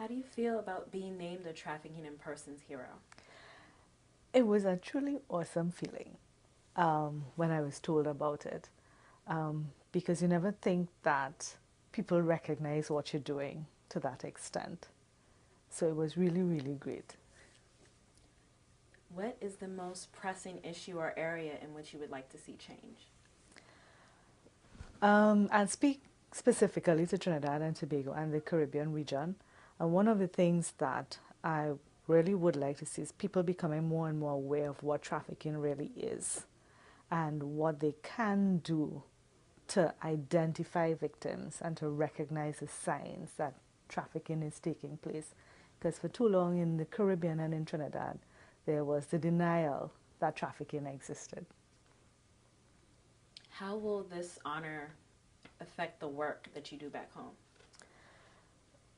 How do you feel about being named a trafficking in persons hero? It was a truly awesome feeling when I was told about it, because you never think that people recognize what you're doing to that extent. So it was really, really great. What is the most pressing issue or area in which you would like to see change? I'll speak specifically to Trinidad and Tobago and the Caribbean region. And one of the things that I really would like to see is people becoming more and more aware of what trafficking really is and what they can do to identify victims and to recognize the signs that trafficking is taking place. Because for too long in the Caribbean and in Trinidad, there was the denial that trafficking existed. How will this honor affect the work that you do back home?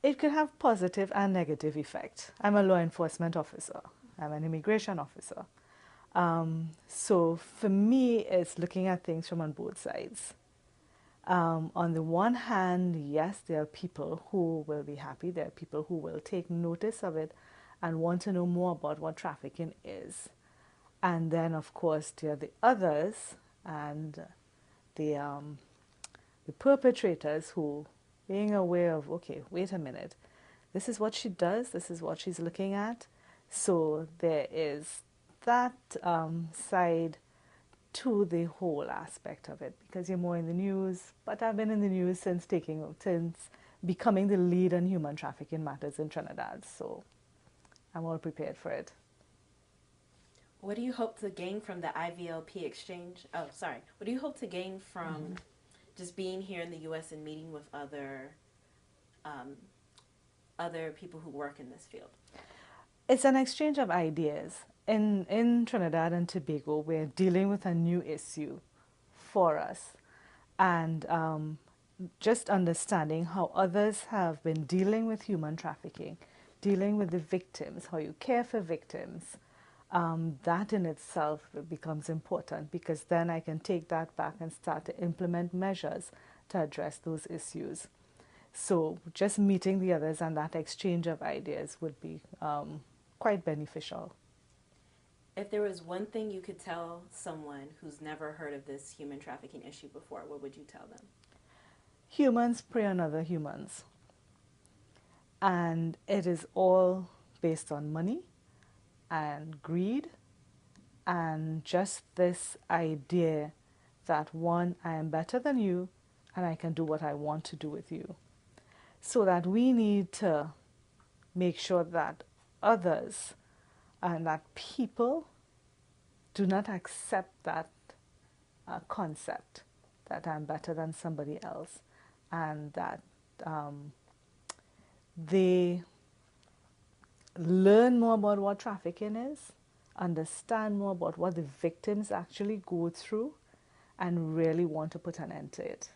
It could have positive and negative effect. I'm a law enforcement officer. I'm an immigration officer. So for me, it's looking at things from on both sides. On the one hand, yes, there are people who will be happy. There are people who will take notice of it and want to know more about what trafficking is. And then, of course, there are the others and the, um, the perpetrators who, being aware of, okay, wait a minute, this is what she does, this is what she's looking at. So there is that side to the whole aspect of it because you're more in the news. But I've been in the news since becoming the lead on human trafficking matters in Trinidad. So I'm all prepared for it. What do you hope to gain from the IVLP exchange? Oh, sorry. What do you hope to gain from just being here in the U.S. and meeting with um, other people who work in this field? It's an exchange of ideas. In Trinidad and Tobago, we're dealing with a new issue for us. And just understanding how others have been dealing with human trafficking, dealing with the victims, how you care for victims, that in itself becomes important because then I can take that back and start to implement measures to address those issues. So just meeting the others and that exchange of ideas would be quite beneficial. If there was one thing you could tell someone who's never heard of this human trafficking issue before, what would you tell them? Humans prey on other humans, and it is all based on money and greed and just this idea that one, I am better than you and I can do what I want to do with you. So that we need to make sure that others and that people do not accept that concept that I'm better than somebody else and that um, they learn more about what trafficking is, understand more about what the victims actually go through, and really want to put an end to it.